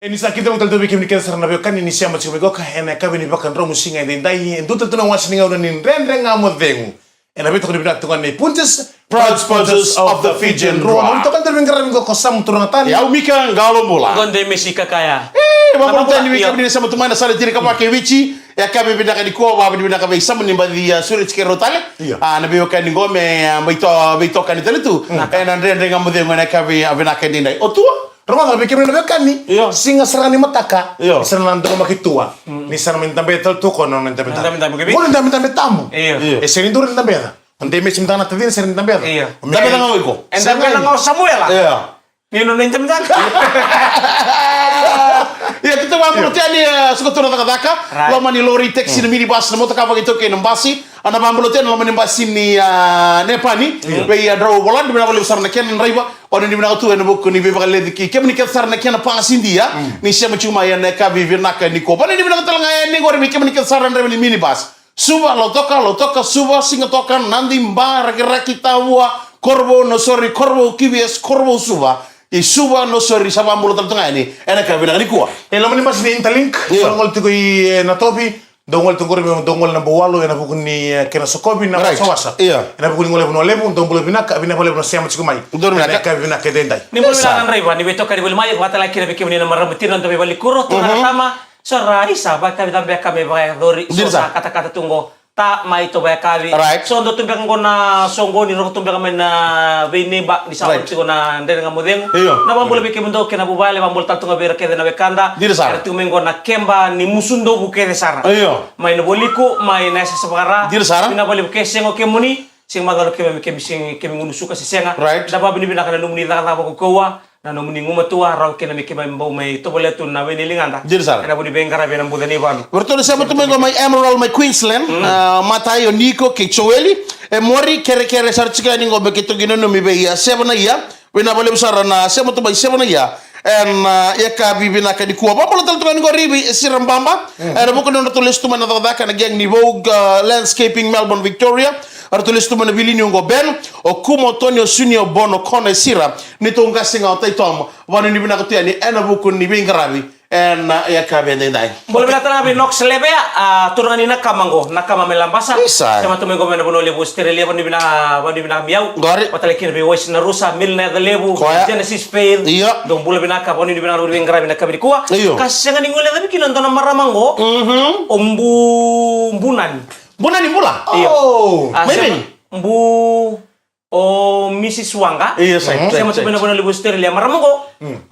Ini sakit dong tentu bikin sarana beo kan ini siapa cuma go kahena kabini bakan romu singa ini dai itu tentu nang wasi ninga udah nin rendre ngamut dengu. Ena beto kau dibilang tukan nih punches proud sponsors of the Fijian Roar. Itu kan terbengkaran go kosam turun tan. Ya umika galo bola. Gonde Messi kakaya. Bapak tani wika bini sama tu mana sala tiri kama ke wichi ya kabe bida kadi ko baba bida kabe sama nimba dia sulit kero tale. Nabi wakani ngome beito kan itu tu. Ena rendre ngamut dengu na kabe abena kadi ndai. Otua. Rumah tapi kami nak kan ni, singa serani mataka, Iya. serana nanti rumah kitua, ni serana minta betul tu kono minta betul. Minta Mau minta tamu. Iya. Sering tu minta betul. Nanti mesti minta nanti dia sering minta betul. Iya. Tapi tangan iko. Enda kan ngau Samuel lah. Iya. Ni non minta. Ya kita wa mulu tiani suka taka lo mani lori taxi ni minibus na moto kapa gitu ke nambasi ana mambulo tiani lo mani basi ni nepani be ya draw bolan dibina wala sarna ken raiba ono dibina tu en bokko ni be bakal ki kem ni ken sarna ken pa sindia ni sema cuma ya ne ka vivir naka ni ko bani dibina tal nga ni gor mi kem ni ken sarna raiba ni minibus suba lo toka suba singa toka nandi mbar raki tawa korbo no sorry korbo kibes korbo suba suba no sorry sama mulut tengah ini enak kan bilang ni kuah. Elo mani mas ni interlink, ngol tu koi na topi, dongol tu kori dongol na bawalo, ena bukun ni kena sokobi na sawasa. Iya. Ena bukun ngol lebu dongol bina boleh siapa cikumai. Dor bina ka bina ke dendai. Ni boleh bilang raiba ni beto kadi boleh mai wata laki na bikin ni na maramutin untuk balik kuro tu sama sora isa ba kami tambah kami ba dori sosa kata-kata tunggu ta mai to ba kali so ndo tumbang ko na songo ni ro tumbang man na bini ba di sa ko na ndeng ngamudeng na bambul be kemendo kena bubale bambul tantu ngabere kede na bekanda Dirsa tumengo na kemba ni musundo bu kede sara mai no boliko mai na sa sabara na boli ke sengo kemuni sing magalo keme sing kemi ngunu suka si senga da ba bini binaka na numuni da ba ko kowa na numuni nguma tua raw kena mi kema mbau mai to boletu na weni linganda Dirsa na bodi bengara be na budani ban Bertole sama tumengo mai Emerald mai Queensland Matayo Nico ke Choeli mori kere sarchika ni ngombe kito ginono mi be ya sebana ya wena bole besar na sema to bai sebana ya ya ka bibina ka di kuwa ba pala tal ngo ribi sirambamba era buko no tulis tu mana daka na geng ni Vogue Landscaping Melbourne Victoria ara tulis tu mana bilini ngo ben o kumo Tonio Sunio Bono kone sira ni to ngasinga o taitom wani ni bina ko tiani ena buko ni bingarabi ya ka bende dai boleh bilang terapi nox lebe turungan ini nakama melambasa sama tu mengo mena bono lebu Australia bani bina miau patale kini be wais na rusa milna de lebu Genesis fail dong boleh bina ka bani bina ru bengra bina ka bikuwa kasenga ni ngole tapi kinon tona maramango bunan ni mula mbu Mrs. Wanga sama tu benar-benar lebu Australia maramango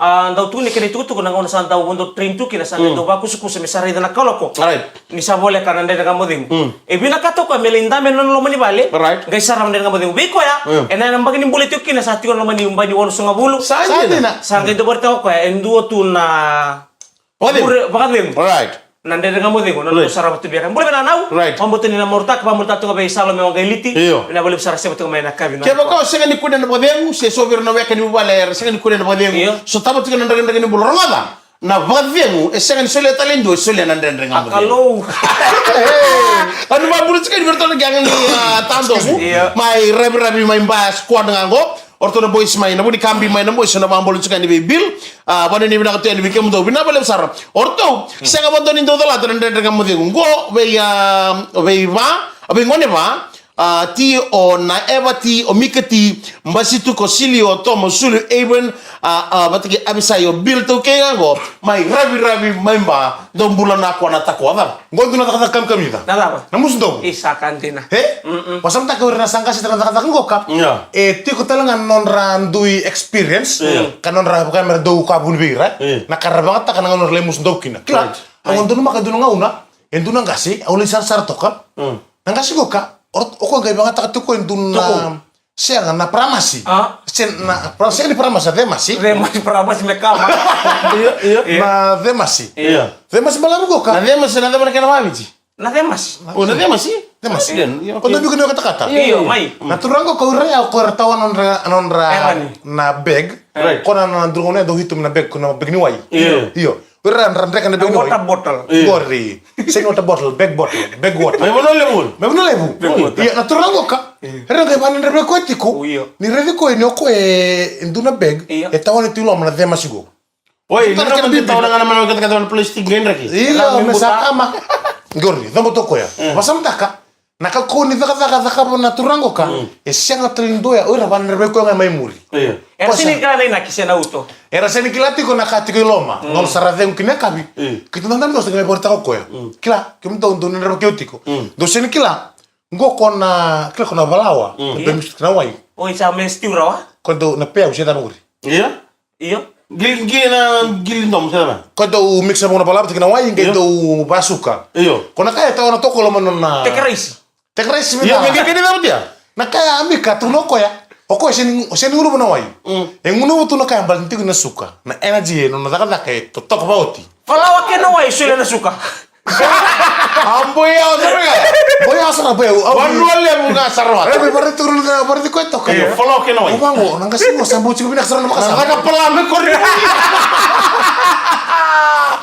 ndau tu ni kene tu kuna ngona santa wondo train tu kina santa do baku suku semesari dana koloko ni sabole kana ndenda ngamoding e bina kato ko melinda menon lo mani bale ngai saram ndenda ngamoding biko ya ena nambagi ni bule tu kina sati ko lo mani umbani wono sunga bulu sanga itu bertau ko enduo tu na bagadem nande dengan mudi ngono lo sarap tu biarkan boleh menanau pambutin na mortak pambutat tu ngabe salo me ngailiti na boleh besar sebut ngabe nak kabina kebo ko senga ni kuda na bodeng se sovir na weka ni baler senga ni kuda na bodeng so tabat tu na ndaga ni bulu rangada na badvemu senga ni sole talendo sole na ndenda ngabe akalo anu ba bulu sekali bertol gangan ni tando mai rabi mai mbas squad ngango orto na boys mai na budi kambi mai na boys na bambol sekali be bil bani ni bina kateni bikem do bina bale besar orto senga bondo ni do dala tan ndenda ngabe ngo be ngone ba ti o na evati o mikati mbasitu ko silio tomo sulu even batiki abisayo bil to kengo mai rabi memba do bulana ko na takwa Ngondo na takam kamita. nada Namus ndo. isa kantina Pasam tak kau rasa sangka sitra tak ngokap. Ti ko talangan non randui experience. Kanon ra bukan mer do ka bun bira. Na karabang ta kanang non lemus ndo kina. Kila. Ngondo ma kadun ngauna. Endu nang kasi awli sar toka. Nang kasi ko ka. Oko ngai banget tak tuko endu na. Siya na pramasi. Na prasya ni pramasa demasi. Demasi pramasi mekama. Na demasi. Demasi malam ko ka. na demasi na demasi kana mabiji na demasi na demasi Demasi. Kono bigo ni kata-kata. Iyo mai. Na turango ko rea ko ratawan onra na bag. Kona na drone do hitum na bag kono bag ni wai. Iyo. Beran reka na bag ni wai. Water bottle. Gori. Sing water bottle, bag water. May level. May level. Iya na turango ka. Hera kay banan rebe ko etiko. Ni rebe ko ni ko e nduna bag. E tawan ti lo na demasi go. Oi, non kan tahu dengan mana kata plastik genrek. Iya, mesakama. Gorni, damo toko ya. Pasam taka. Naka koni taka na turango ka. Sianga trindo ya, ora vanere ko nga mai muri. Iya. Era sini kala na kisena auto. Era seni kilati ko nakati ko loma. Ngol saradem kine kabi. Kita ndan dos ngai porta ko ya. Kila, kim to ndo nere ko tiko. Do seni kila. Ngo kona balawa. Dem kina wai. Oi, sa mesti urawa. Quando na pea uscita muri. Iya? Iyo. Gilindom sana. Quando mixa mo na palavra kina wai ngai do basuka. Iyo. Kona kaya tahu na toko loma na. Tekresi Iya, ngene na dia. Na kaya amika tu noko ya. Oko seni ulu na wai. Ngunu tu na kaya balinti na suka. Na energy no na taka to talk about it. Falawa ke no wai sule na suka. Amboya osara. Boya osara boya. Wanduale bunga sarwa. Berarti turun berarti ko to Iya, follow ke no. Ubango nang kasi mo sambu chiku binak sarana makasa. Saka pelame korri.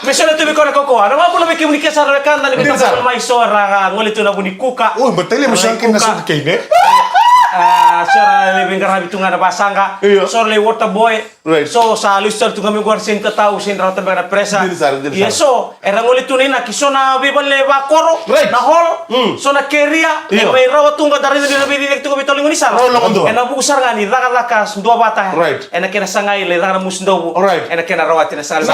Mesole tu bikona koko. Ano ba pula biki munike sa rekan dan bito sa mai sora ngoli tu na buni kuka. Oh, betele mo sangkin na sa kine. Sora lebih ngarabi tunga na basanga. Sora le water boy. So sa lister tunga mi guar sin tatau sin rata bera presa. Yes, so era ngoli tu na kisona bibale ba koro na hol. So na keria. May rawa tunga dari na lebih direct tunga bitoling ni sara. Ena bu usar ngani daga lakas dua bata. Ena kena sangai le daga musndo. Ena kena rawat na sangai.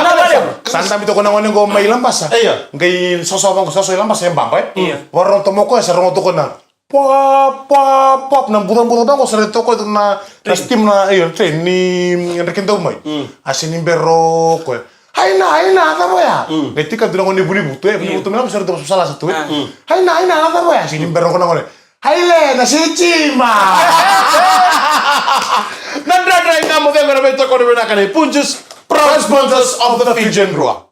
Santa bito ko na ngone go may lambasa. Ngai soso lambasa yang bampai. Warong tomoko sa rongo to ko na. Pop na budang ko sa reto ko na steam na train ni rekento mai. Asin imbero ko. Hai na ta boya. Ketika tu ngone buli butu memang sa reto salah satu. Hai na ta boya. Asin imbero ko na ngone. Hai le na si Chima. Nandra ngamo de ngora beto ko na kan punches proud sponsors of the Fijian Rua.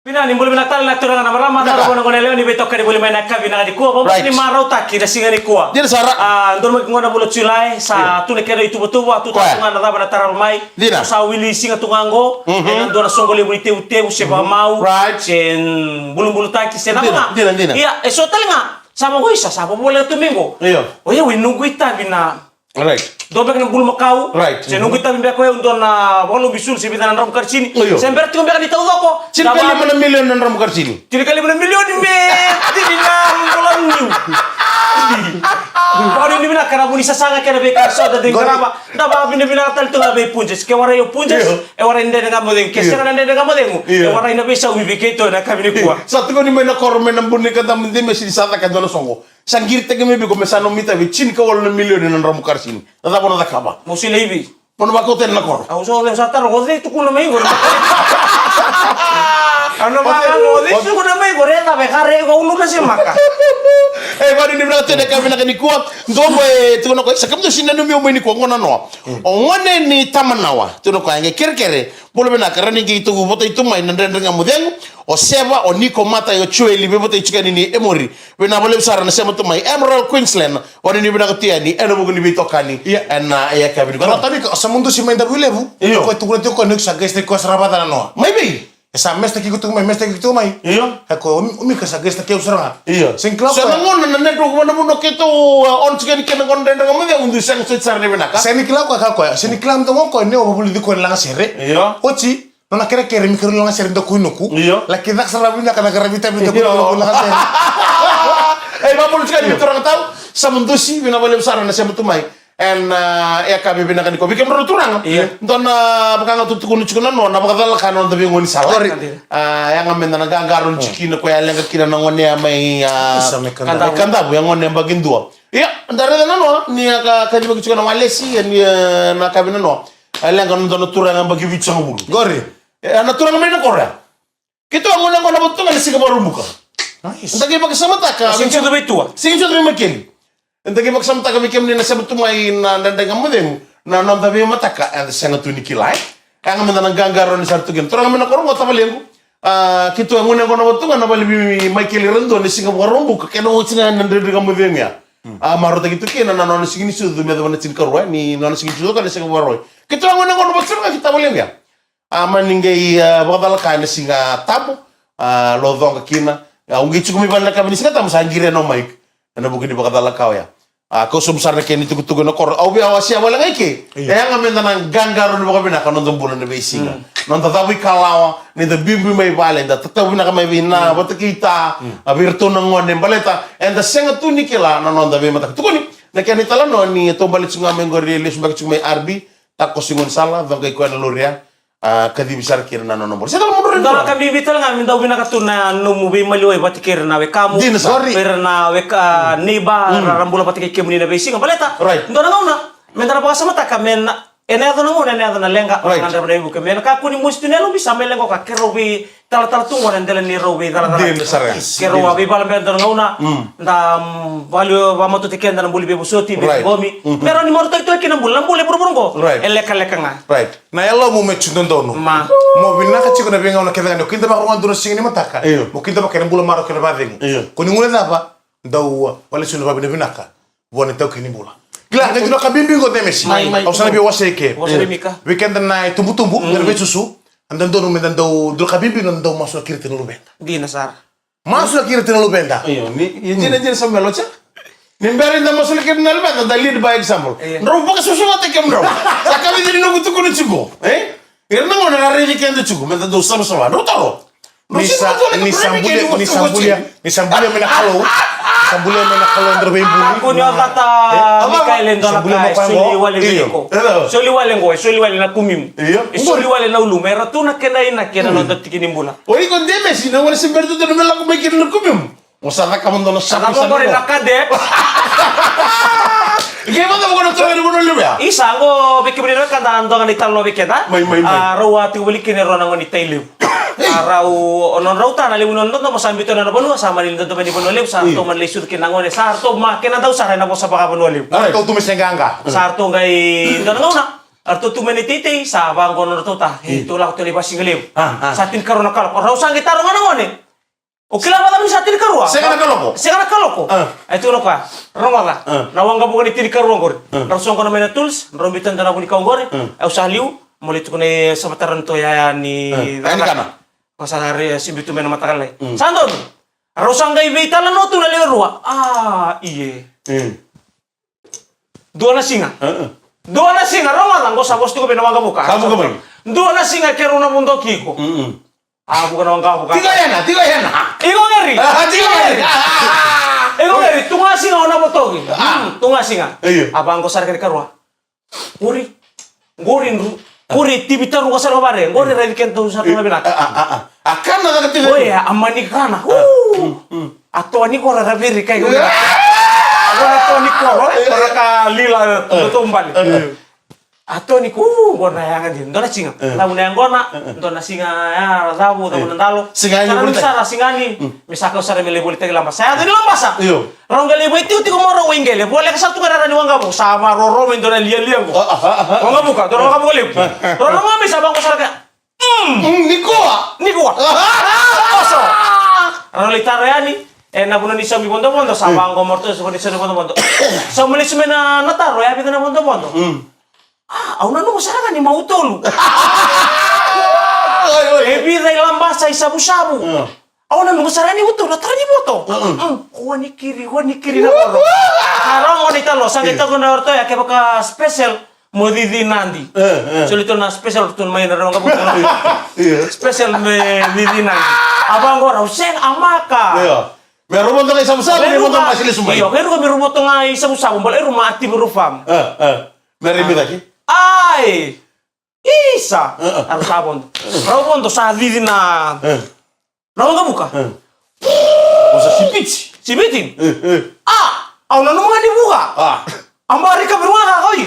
Pina ni boleh natal na turang na marama na ko ngone leo ni beto ka ni boleh main kabi na di kuwa. Ba ni marau taki da singa ni kuwa. Dia sara. Ndor mo ngona bulo chulai sa tu ne kero itu betul waktu tu tunga na daba na taral mai. Sa wili singa tungango. Ndor songole buli teu seba mau. Sen bulu taki sen na. Iya, eso talinga. Sama go isa sa boleh tumingo. Iya. Oye, we nunggu ita bina. Right. Dobe kan bulu makau. Saya nunggu kita bimbia koe untuk na bolu bisul si bintang ram karcini. Saya berarti bimbia kan di tahu ko. Ciri kali mana milion ram karcini. Ciri kali mana milion me. Di na bulan ni. Kalau ini bina karena bunyi sasanga kena beka so da dengar apa. Da ba bina tal tu ngabe punjes. Ke wara yo punjes. E wara inde dengan modeng. Ke sera inde dengan modeng. E wara ina bisa ubi beketo na kami ni kuah. Satu ko ni mena korme na bunyi kata mende mesi sata kan dono songo. Sangir tege me bi ko mesano mita bi chin ko wala milion nan ram karcini. Da bona da kaba. Musi lebi. Pono ba ko ten na kor. Aku so le satar gode tu kuno mai gode. Ano ba gode tu kuno mai gode ta be kare ko unu kasi maka. Bari ni brate de kami na kanikuwa ndombo tuno ko sakam to sinanu mi omeni ko ngona no. Ongone ni tamanawa tuno ko ange kerkere bolo bena karani gi to boto itu mai nandrenga ngamudeng o seba o niko mata yo chueli be boto chikani ni emori bena bole sara na sema to mai Emerald Queensland woni ni bena ko tiani eno bugo ni bitokani en ya kabiri ko tani ko samundu si mai ndabu lebu ko tu ko nek sa geste ko sarabata no maybe esa mesta ki kutu mai iya ko umi ka sa geste ke usara iya sin club sa ngon na neto ko na buno keto on chikani ken ngon dendra ngamudeng undu sang sar ni bena ka seni club ka ko seni club to ko ne o buli di ko langa sere iya ochi non akere kere mikro langa sere ndo kuinuku iya la kidak sarabina kana garabita bi ndo ko langa sere ba bulu chikani bitora tahu samundusi bena bole sara na sema to mai en ya kabe bina kan ko bikem ro turang don bakanga tutu kunu chukuna no na bakala kanon tabi ngoni salah ya ngamen na gangaro chikina ko ya lenga kina na ngone mai kanda bu yang ngone bagin dua ya ndare na no ni ka kadi bagi chukuna walesi ni na kabe na no lenga no don turang bagi bichang bulu gori na turang mai na korea kito ngone ngone botunga ni sigabaru muka ndagi bagi samata ka Sing chudo betua. Sing chudo makeli. Entagi maksam tak kami kemni nasi betul main dan dengan mudeng na nom tapi mata ka sangat tu nikilai yang menang ganggaron di satu game terang menang korong kota baliang kitu yang ngone kono betul na bali Michael Rendo ni singa warung buka kena ucina dan dengan mudeng ya maru tak itu kena na non singini sudu me dona cin karwa ni non singini sudu kan singa waroi kitu yang ngone kono betul kita baliang ya maninggai bakal kan singa tabu lodong kina ungi cukumi balik kami singa tamu sanggire no mic na bukan di bakal kau ya Ako sumsar na kini tugu-tugu na kor. Au biya wasia wala ngeke. Nga menda nang gangaro ni baka bina kanon bulan na besinga. Non tatawi kalawa ni the bimbi may bale da tatawi na kamay bina bata kita abirto nang ngone baleta and the senga tuni kila non da be mata tukuni na kani tala no ni to balit sunga mengori les bak sunga arbi takko singon sala vangay ko na loria kadi bisar kirna no nomor. Sa tala mo rin. Dala kami bital nga min daw binakatuna no mo be maliway pati kirna we kamu. Perna we ka neba rambula pati kemuni na besinga baleta. Right. Ndona ngauna. Mendara pa sa mata kamen enado na ngona enado na lenga nganda na ibu kemen ka kuni musti nelo bisa melengo ka kerobi tala tungo na ndele ni robi tala kero abi bala mendara ngauna nda valio vamo to tikenda na buli be busoti be gomi pero ni morto to kina bulan bule burburungo eleka leka nga right na elo mo mechu ndono mo binna ka chiko na benga ona kenda no kinda ba ko nduro singini mataka mo kinda ba kena bula maro kena ba vengo kuni ngule daba ndaw wala sunu ba binaka wona taw kini bula. Gila, nanti nak kabimbi kau temesi. Kau sana biar waseke. Weekend na tumbu-tumbu, ngerbe susu. Andan dono mendan do kabimbi non do masuk kiri tenu benda. Di nasar. Masuk kiri tenu benda. Iyo, ni jene sambil loca. Nimberin da masuk kiri tenu benda. Dalil by example. Nro buka susu mate kem nro. Sakabi jadi nunggu tu kuno cukup. Irna ngona nari weekend cukup. Mendan do sama-sama. Nro taro. Ni sambulia menakalo. Sambulia menakalo ndro bembuli. Aku ni kata Mikael ndona ka suli wale ko. Suli wale na kumim. Suli wale na ulu mera tu na kena no tikini mbula. Oi kon deme si no wala simberto de no mela ko mekin no kumim. Mosaka ka mondo no Saka ko na kade. Gimana mo kono to ni mo no ya? Isa go bekibri na kada ndonga ni talno bekeda. Rawa ti wali kini rona ngoni tailu. Rau onon rauta na liwunon no masambito na bonu sama ni ndo bani bonu lew sarto man lesur kinangone sarto ma kena daw sara na bosa baka bonu lew. Arto tu mesenganga. Sarto ngai ndo ngauna. Arto tu menititi sa bang kono to ta. Itu lah to libasi ngelew. Satin karona kala ko rau sangi taro ngone. O kila bala mi satin karua. Segala kaloko. Itu lo ka. Romala. Na wanga bukan itiri karua ngor. Rau song kono mena tools, rombitan dana buni kaungore. Au saliu mulit ko ne samataran to ya ni. Ani kana. Pasahari simbitu mena matakale. Sandon. Rosanga ibitala no tu na lewa. Iye. Dua na singa. Dua na singa roma lang sa bosto ko binawaga buka. Kamu ka ba? Dua na singa kero na mundo kiko. Bukan wangga buka. Tiga yana. Igo ngeri. Igo ngeri tunga singa ona botogi. Tunga singa. Abang ko sarka karwa. Kuri tibitaru ka sa bare. Ngori ra kento sa tama binat. Akan na katigo. Oh ya, amani kana. Ato ani ko ra biri kay ko. Ato ni ko ra ka lila tumbal. Ato ni ko gona yang din. Dona singa. Lamun yang gona, dona singa ya rabu da nandalo. Singa ni bulita. Sara singani. Misaka usara mele bulita lamba. Saya tadi lamba sa. Ronggale bo itu ko moro wingele. Boleh ka satu kana ni wanga bo sama roro men dona lian ko. Wanga buka, dona wanga boleh. Roro ngami sa bangko sara ka. Niko. Oso. Rolita reani. Na buno ni sa mi bondo sama ngo morto sa ni sa bondo. Sa mali sumena nataro ya bitana bondo. Auna no sara ni mautolu. Ebi rai lamba sa isabu-sabu. Auna no sara ni uto na trani boto. Huani kiri na poro. Karang oni talo sa kita ko na orto ya ke baka special modidi nandi. Solito na special tun may na nga buto. Special me didi nandi. Abang go raw seng amaka. Meron mo to kay sabu-sabu, meron mo to masili sumay. Pero ko meron mo to nga isabu-sabu, bal rumah aktif rufam. Meron mi lagi. Ay! Isa! Ano sabon? Raw to sa didi na. Raw nga buka. O sa sipit. Sibitin? Aw na nung nga di buka. Amari ka beruang kakoy.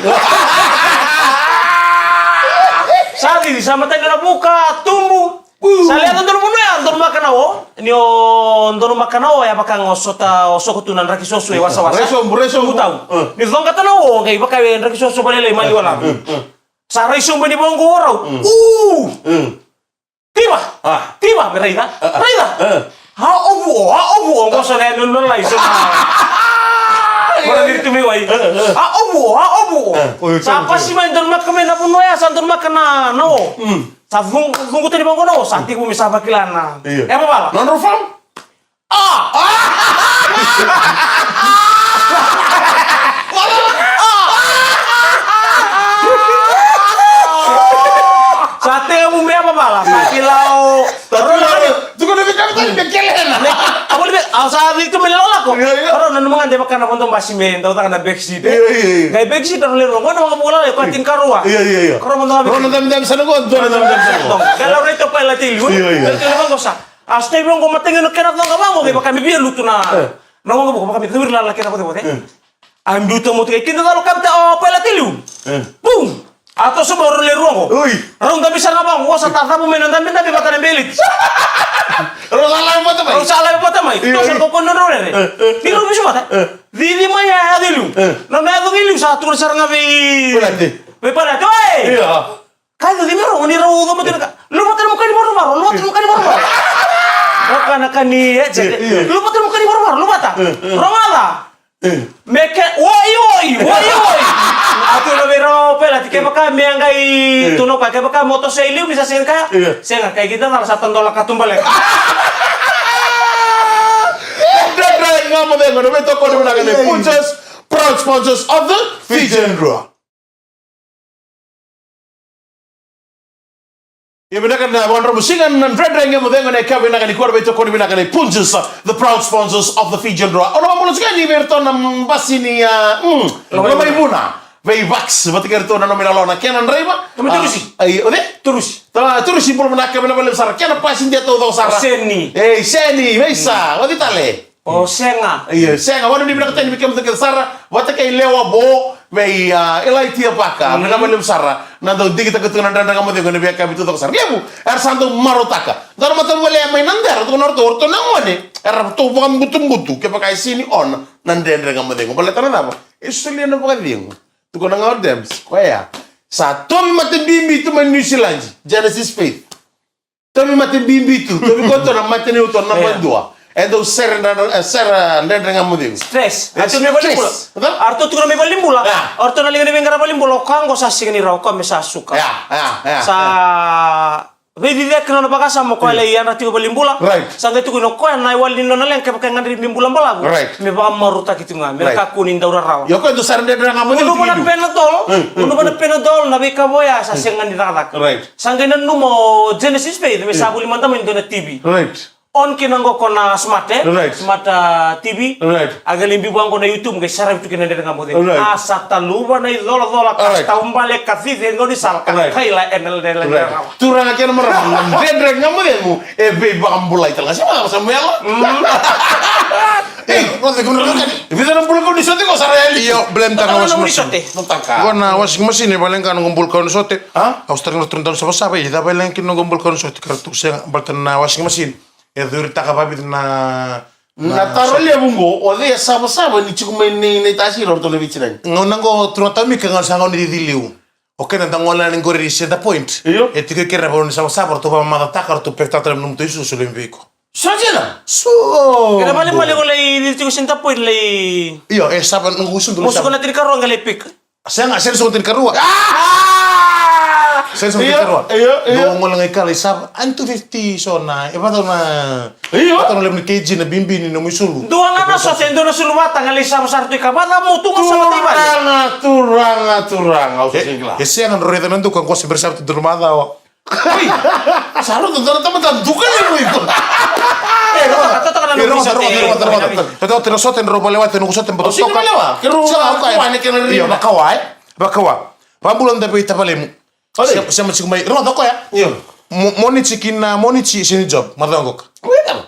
Sa didi, sa matay na buka, tumbu. Sa lihat ndon mo ya, ndon makanawo. Nio ndon makanawo ya baka ngosota osokutunan rakisoso e wasa-wasa. Reso mutaw. Ni ndon katanawo kay baka rakisoso balele mali wala. Sa reso bani bongo raw. Tiba beraida. Ha obu ngoso na ndon lai so. Wala dito mi wai. Obu. Sa pasiman ndon makamena puno ya, sa ndon makana no. Sa vunggu tadi bangko no, santi ko misah bakilana. Apa bala? Non rufam? Saat itu melolak kok. Kalau nanu mangande makana kontong basimen tau tak na backseat. Gai backseat dan lero ngono mga bola ya katin karua. Iya. Kalau montong Rono dam sana ko, dono dam sana ko. Kalau itu pala tilu. Kalau mo sa. Astay bro ko matengen kenat nang kabango kay baka bibir luto na. Nang mo baka bibir lala kenat ko te. Am duto mo te kinto dalo kapta pala tilu. Boom. Atau sebor le ruang ko. Rong tapi sana bang, ko sa tata mo menan tapi baka na belit. Rong salah mo tamay. Rong salah mo tamay. To sa ko kono re. Di ro bisu mata. Di maya adilu. Na na do ilu sa tur saranga be. Pelate. Be pelate. Oi. Iya. Kayo di mero ni ro do mo tinaka. Lumater mo kani baro. Kana kani eje. Lumater mo kani baro. Lumata. Rongala. Meke woi. Atu lo bero pelate ke baka meangai tuno ka ke baka moto seliu bisa senga kayak kita salah satu tolak katumbal ya. Ngamo de ngono me toko de ngane punches proud sponsors of the Fijian Draw. Ya benar kan wan musikan nan Fredrik ngamo de ngane kabina kan kuar be toko de ngane punches the proud sponsors of the Fijian Draw. Ono mo sekali berto nam basini lo mai buna. Vei Vax, vati kerto na nominalona kenan reiba. Kamu turusi? Ai, ode? Turusi. Turusi pul menaka bena bela sara. Kenan pasin dia tahu sara. Seni. Seni, veisa. Vati tale. Oh, senga. Iya, senga. Wanu di bena ketani bikem te sara. Vati kai lewa bo. Vei elai tia paka. Bena bela sara. Nando di kita ketunan dan kamu te ngene biaka bitu sara. Lebu. Santo marotaka. Dar mata wale mai nandar to norto orto nangone. To bukan butu. Ke pakai sini on. Nandar kamu te. Boleh tanan apa? Isuli na pakai tu kau nangau dem, kau ya. Satu mati bimbi tu New Zealand, Genesis Faith. Tapi mati bimbi tu, tapi kau tu nak mati ni utor nama dua. Endo ser dengan mudi. Stress. Arto me balim bula. Arto tu me balim bula. Arto na lingani bengara balim bula. Kang kau sasing ni rau kau mesa suka. Ya. Sa Vedi dia kena baga sama ko le yana tigo balimbula. Right. Sanga tu kuno ko na wali no nalen ke bakan ngandri bimbulan balagu. Right. Me baga maruta kitunga. Me ka kunin daura rawa. Yo ko do sarande dengan ngamu. Uno mana penodol na be kaboya sa sengan di radak. Right. Sanga nan numo Genesis Faith me sabuli manta men dona TV. Right. On kinango ko na smart Right. smart TV. Right. Agalimbi buang ko na YouTube kay sarap tu kina dengan ngamu. Right. Asa taluba na dola ka taumbale ka fifi ngoni salka. Kaila enel rawa. Turang aja nomor Fredrik ngamu deh mu. Be bambulai telah sama sama ya. Nanti kau nak kan? Bisa ngumpul kau di sote kau sarayali. Iya, blender na washing machine. Nutaka. Gua na washing machine paling kan ngumpul kau di sote. Aus terus turun sama siapa ya? Tapi paling kan ngumpul kau di sote kartu saya baltan na washing machine. Ya duri taka babit na taruh lihat bungo, oleh sama-sama ni cukup ni tasir orang tu lebih cerah. Ngonango turutami kan sangon di diliu. Oke, nanti ngolah ning gori set point. Iyo. E ti kira pon sama-sama tu pa mama takar tu pekta num tu isu sulim viko. Saja lah. So. Kaya balik ko lay dito ko sinta po lay. Iyo, saban ngusun dulu. Musuh ko na tinikaruan galipik. Saya nggak serius ngontin karua. Saya ngontin karua. Iya. Dong ngolang ikal sab antu 50 sona. Iba to na. Iya. Iba to na kg na bimbi ni no misulu. Dua nga na so tendo na sulumata ngali sa sarto ikabata mo tungo sa matibal. Turang. Kau singklah. Ese yang roi tenan tu kan kau bersab tu dermada wa. Saru tu teman dukan ya itu. Tahu terus soten roba lewat nu soten betul toka. Keru bakawa. Pambulan tapi tapalemu. Sama cikgu mai. Rumah toko ya? Iya. Monici sini job, madangok.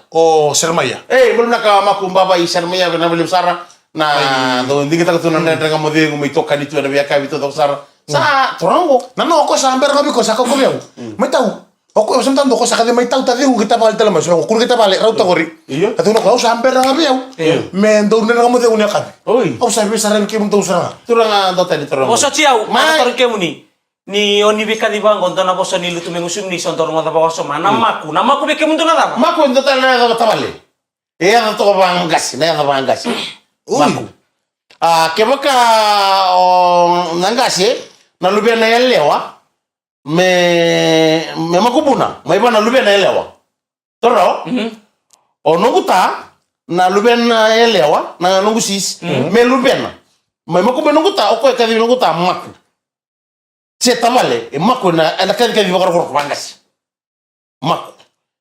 Oh, Sermaya. Belum nak maku baba Sermaya benar belum Sarah. Nah, tu nanti kita ketunan dengan modi ngumi toka itu ada biaka itu tok Sarah. Sa, torango. Nano ako sa amber ngabi ko sa ko kumiyaw. May tao. Ako sa tanto ko sa kadi may tao tadi ko kita balik talaman. So kun kita balik raw tagori. Iya. Atu no ko sa amber ngabi yaw. Men do na ngamo de unya kan. Oi. Ako sa bisa ren kim tong sa. Turang do tadi torango. Boso ciao, mana ke muni. Ni oni bika di bang konto na boso ni lutu mengusum ni sontor rumah tapa boso mana namaku bika munto na tapa. Maku do tadi na tabale. Iya to bang gas, na bang gas. Maku. Kebaka nangase. Na lubia na elewa me makubuna maiba na lubia na elewa toro o nunguta na lubia na elewa na nungusis me lubia na mai makuba nunguta o ko kadi nunguta maku se tabale maku na kadi bakar bangas maku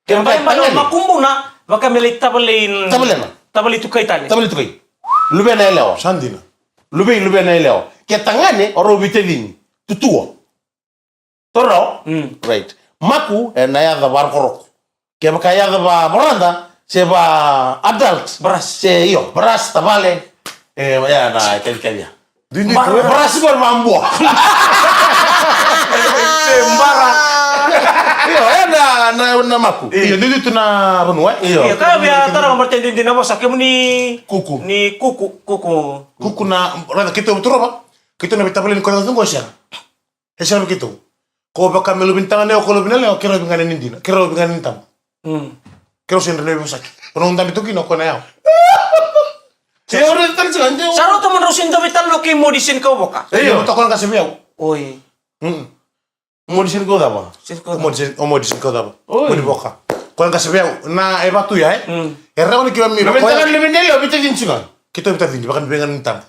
Kaya makumbuna baka melita balin tabale na Tabali tu kaitani. Tabali tu kai. Lube na elewa. Sandina. Lube na elewa. Ke tangane oro bitelini. Tutuo. Toro. Right. Maku na ya da barkorok. Ke baka ya da ba boranda se ba adult. Beras. Se iyo beras tabale. Ya na kel-kel ya. Dini Beras gol mambo. Sembarang. Iyo na maku. Iyo dini tu na benua. Iya, kaya biar tara martendi di nabo sakem ni Kuku. Ni kuku. Kuku na rada kita betul apa? Kita na bitabelin ko na tungo siya. Hesya begitu. Ko baka melu bintangan ne ko lubina le kira bingan nindina. Kira bingan nintam. Kira sen rene bosak. Penong tam itu kino ko na yaw. Saya orang terus anjing. Saro teman rusin do bitan lo ki modisin kau boka. Iyo to ko na kasi miyaw. Oi. Mau di sini kau apa? Mo di sin ko daba. Mo di boka. Ko na kasi miyaw na e batu ya Era oni kiwa mi. Bintangan lebih nelo, bintangan jinsungan. Kita bitar dingi bakan bingan nintam.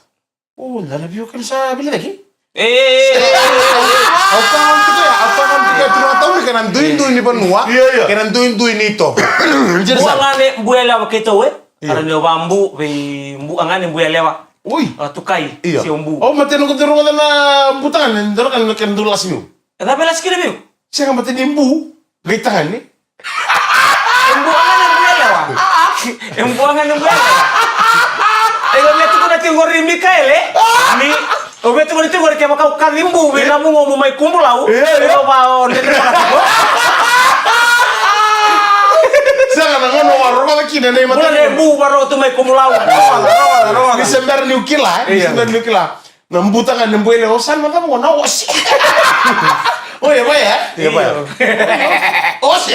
Oh, nana biu kan sa bila lagi? Au kan kita tuna tahu ni kanan duin ni benua. Iya. Kanan duin ni to. Buangane buela keto we. Ara ne bambu be mbu angane buela. Ui. Tukai Iya. si umbu. Oh, mati nunggu terus na butangan, terus kan dulu lasmi. Ada belas kira biu. Saya kan mati nimbu, gaitangan ni. Umbu angane buela. Umbu angane buela. Beto ko natin ngori Mikael ni beto ko natin ngori kaya makau kalimbu be namu ngomu may kumbulau. Pero ba on Saya kan ngono waro ka kina nei mati. Bulan bu baru tu may kumulau. Desember ni ukila, Desember ni ukila. Nambutangan nimbu ele osan mata mo na os. Oh ya, ya. Iya ba. Os.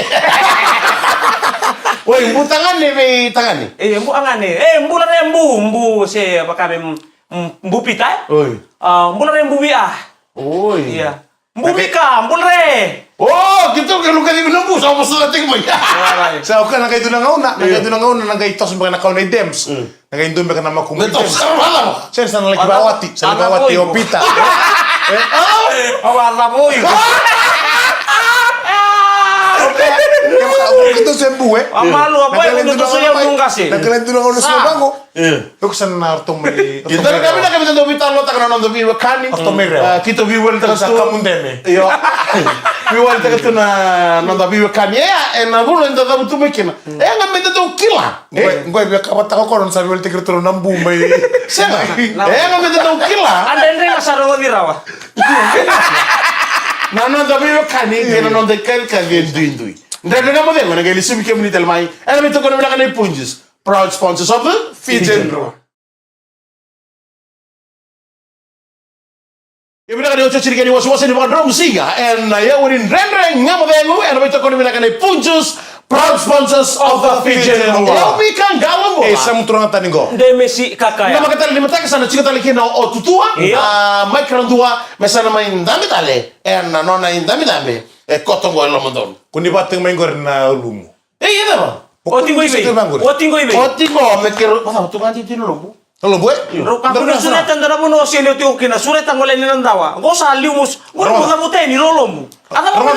Woi, butangan ni be tangan ni. Mbu angane. Mbu la mbu se apa kami mbu pita. Oi. Mbu la mbu bia. Oi. Iya. Mbu bika, mbu re. Oh, gitu kan lu kan nimbu sama sudah tinggal. Sa uka na kay dunang ngauna, na kay dunang ngauna na kay tos mga nakaw na dems. Na kay dumbe ka na makum. Betul, sama. Sen sa nalaki bawati, sa bawati opita. Awal boy. Ito sembu Amalu apa yang untuk saya mungkasi. Na kay dunang ngauna sa bango. Uk san na tong may. Kita kami nak kami tahu bitar lo tak nonton video kani. Kita viewer terus Sa kamundeme. Iyo. Viewer terus tu na nonton video kani ya. Na bulo enda tahu tu mekina. Ngam enda tu kila. Ngoy bi ka bata ko koron sa wel tigre tro nambu may. Sama. Ngam enda tu kila. Anda ini asaro dirawa. Na nonton video kani, kena nonton kan indui. Ndra ngamo de ngana gali sumi kemuni telmai. Ana mito kono na kanai punjis. Proud sponsors of the Fijian Road. Ibig na kanyo chiri kanyo wasuwasan yung mga drum siga and ya unin renreng nga mabengu and may toko nila kanay punjus proud sponsors of the Fijian Road. Yaw kan galang mo. Sa mutro nga taning go. De Messi kakaya. Na makatali lima taka sana chika tali kina o tutua. Mike randua mesana may indami tale and nona indami dami. Kotong go lo mondon. Kuni bateng may ngor na lumu. Ida ba? Otingo ibe. Otingo me kero pa tu kanti tinulong. Halo boy. Kapag suratan na mo no sino tiyo kina suratan ngole ni nandawa. Go sa liumos. Ngoro mo gamute ni lolo mo. Ata mo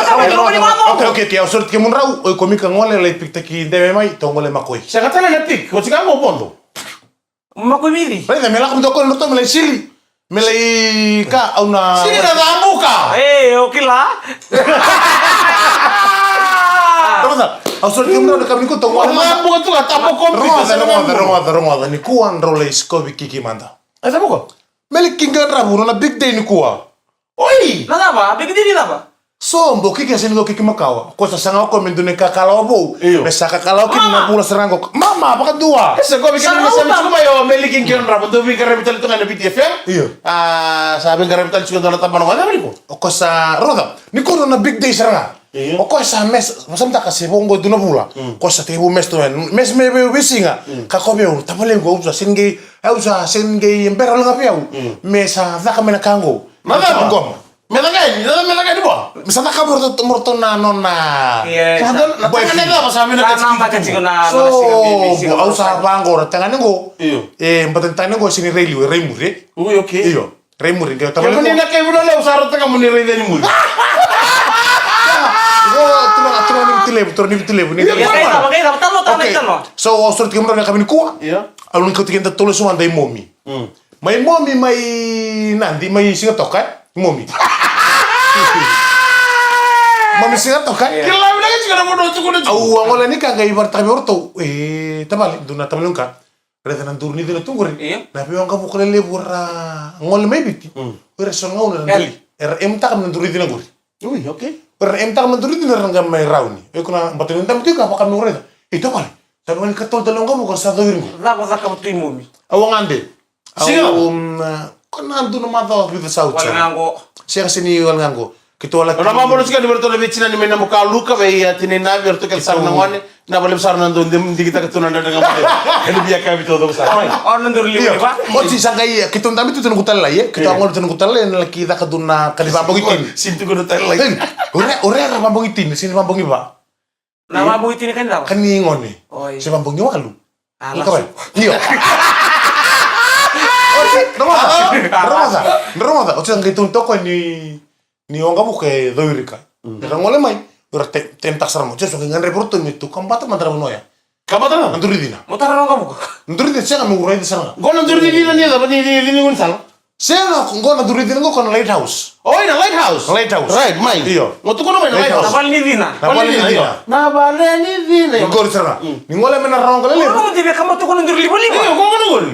ni mamo. Okay, kaya usort ke mun raw oy komika ngole lay pikta ki debe mai to ngole makoy. Sa katala na tik, ko siga mo bondo. Makoy mili. Pare na melak mo ko no to melay sili. Melay ka au na. Sini na damu ka. Okay la. Roda, usort ke mun raw kami ko to ngole. Wala mo tu ka tapo kompi. Roda ni kuan role skobi kiki manda. Ay tapo ko. Melik kinga rabu na big day ni kuwa. Oi. Nada ba? Bigdi ba? So, mbo kiki asin go kiki makawa. Ko sa sanga ko mendune kakalaw bo. Iyo. Besa kakalaw kin na pula serango. Mama, baka dua. Sa ko bikin na sabi ko mayo melikin kyon rapo do bi karabital to na BTFM. Iyo. Sabi karabital ko na tapan ko na ko. Ko sa roda. Ni ko na big day seranga. Iyo. Ko sa mes, masamta kasi bongo duna pula. Ko sa tibu mes to en. Mes me be wisinga. Ka ko be tapale go usa singe. Usa singe embera nga piau. Mesa daka mena kango. Mada ngom. Melagay di ba? Misata ka morto na nona. Yes. Boy, kan na ba sabi na Tanang ba kasi ko na So, au sa bango tangan ngo. Iyo. Mbatan tangan ngo sini relu remure. Uy, okay. Iyo. Remure nga Tapos tapale. na kay mo na usaro ta ka mo ni rede ni mo. Go tulong torni vitilevu ni. Ya kaita talo. So osor tiga mrona kami kuwa. Iya. Alun kau tiga tolo semua dai momi. Mai momi mai nanti mai singa tokai momi. Mami singa tokai. Kila mina kan juga mau cukup. Au angola ni kanga ibar tabi orto. Tabali duna tamalunka. Reda nan turni dina tunguri. Na pe wanga bukulele bura ngol mai biti. Ora songa una ndali. Tak nan turni dina guri. Ui, oke. Tak nan turni dina ranga mai rauni. Kuna batun tam tika apa kami ureda. Tabali. Tapi kan katol dalonga bukan satu iringo. Zaka betul momi. Awang ande. Siga. Kena antu nama tau bita sauca. Wal ngango. Siang sini wal ngango. Kita wala. Ora mambo sika di bertole vicina ni mena muka luka be ya tini na berto kel sarna ngone na balem sarna ndo ndi kita ketuna nda ngam. Ele biya ka bito do sa. Orang ndur libu ba. Oci sanga iya kita ndami tu tunu kutal ya. Kita ngol tunu kutal la kita kaduna kadi bambong itin. Sintu ko tel lagi. Ore bambong itin sini bambong iba. Nama bu itin kan daw. Kan ni ngone. Si bambong ni walu. Alah. Iyo. Oci, Ramasa. Oci sanga itu toko ni onga buke doirika. Ngole mai. Ora tentak sarmo. Jesu ngan reporto ni tu kambata mandra noya. Kambata na? Anturidina. Motar nong kamu. Anturidina siya kami uray di sana. Gona anturidina ni da ni ngun sal. Siya na kung gona anturidina ko kon lighthouse. Oh, in a lighthouse. Lighthouse. Right, mai. Iyo. Ngoto ko na lighthouse. Nabal ni dina. Nabale ni dina. Ngor di sana. Ni ngole mena rong kale le. Kamu tiba kamu tu kon ndur libu. Iyo, ko na gol.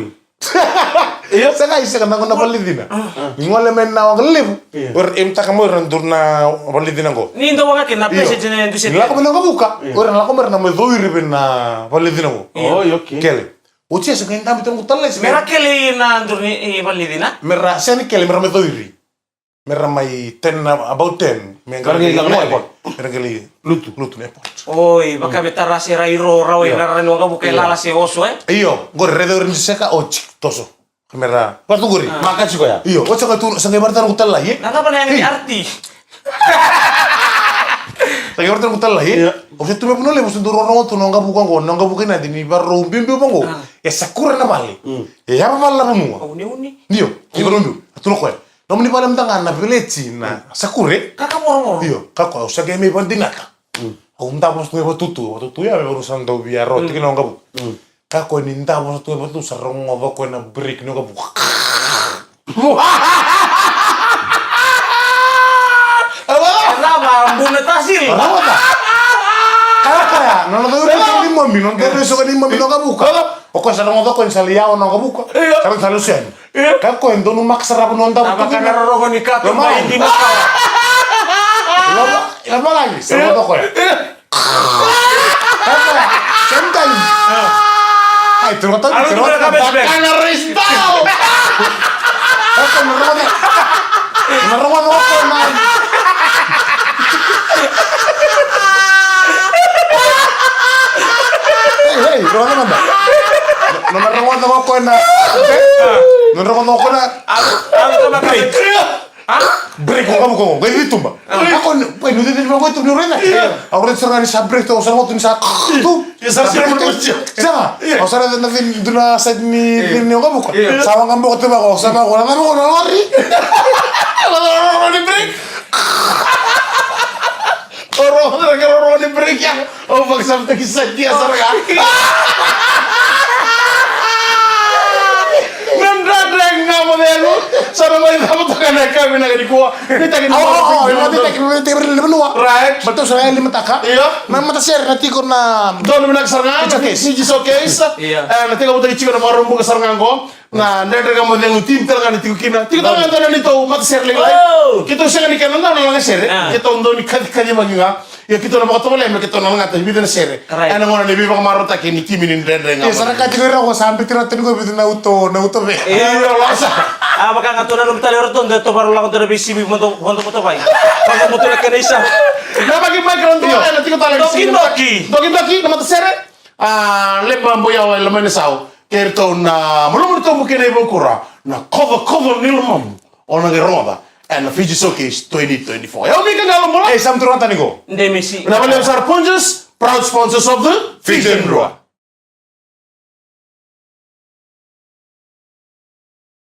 Iyo saka isa kana kona balidina. Ni ngole mena wang le. Or imta kamo randurna balidina ko. Ni ndo wanga kena pese jene ndu Ni la ko mena buka. Or la ko merna mo doiri bena balidina ko. Oh, okay. Kele. Uci sa kaya tabi tong kutal les. Mera kele na ndur ni bali dina. Merra siya ni kele merra me doiri. Merra may 10 about 10. Karang ilang mo airport. Merra kele lutu airport. Oi, baka betara si rairo rawe na ran wanga buka lala si oso Iyo, gor redo rin seka o chik toso. Kamera. Waktu gori. Makasih ko ya. Iyo, o sanga tu sanga bartan kutal lah ye. Naka pa na yang arti. Sanga bartan kutal lah ye. O se tu me punole bus nduro rongo tu nonga bukan ko, nonga bukan na dini baru bimbi bango. Ya sakura na bali. Ya apa bala mu? Uni. Iyo, ni baru bimbi. Tu no ko. No mni bala mtanga na village na sakure. Kaka moro. Iyo, kako o sanga me bandinaka. Aku minta bos tu tutu ya baru sandau biar roti kena nonga bu. Kako ni minta bos tu sarong ngobo ko na break nonga bu. Kenapa? Bune tasil. Apa tak? Kaya, nono tayo rin ni mami, nono tayo rin ni mami nonga buka. O ko sarong ngobo ko insaliyaw nonga buka. Sarong salusian. Kako endo numak sarap nonda bu. Apa kana rogo ni kato ba hindi mo ka? Lama lagi, sarong ngobo ko ya. Kako, sentay. Ay, turo tayo. Ano ba ka best friend? Kana restao. Kako, naroon ako na. Hey, naroon naman ba? Naroon ako na. Naroon ako na. Ano to ba ka? Break ko kamu kok, gaya itu mbak. Aku, nu din mo ko ito ni Rena. Ako rin sa nga ni sa break to, sa mo to ni sa tu. Sa Sama. Ako sa rin na din doon na sa ni kamu ko. Sama nga mo ko tiba ko, sama ko na mo ko na lari. Oro ni break. Oro ni break ya. Oh, magsam ta kisah dia sarga. Sana mai kamu takkan kami nak di kuah. Kita kena. Nanti lima nua. Right. Betul saya lima taka. Iya. Nama mata share nanti ko na. Don nak sarngan. Ni showcase. Nanti kamu tadi cikgu nama rumbu ke sarngan ko. Nah, nanti kamu yang tim terkan itu kina. Kita kan tahu nanti tahu mata share lagi. Kita usah ni kan nanda nang share. Kita undo ni kadi maginga. Ya kita nama ketemu lagi kita nang ngata hibi dan share. Ana ngona lebih bang marot tak ini tim ini ndeng. Sana kati ko ra ko sampai tiratin ko bitin na uto be. Iya, lasa. Baka ngato na lumtali orto ndo to baru lang to na bisi mo to bai. Pag mo to na kanisa. Na bagi microphone to nanti kita lagi. Doki nama share. Lembang boya wa lemene sao. Kerto na mulumur to mungkin ibu kura. Na cover nilmam. Ona geroda. And Fiji Showcase 2024. Ya unik kan dalam bola. Sam turun tani ko. Ndemisi. Nama Lem Sar Punches, proud sponsors of the Fiji Roa.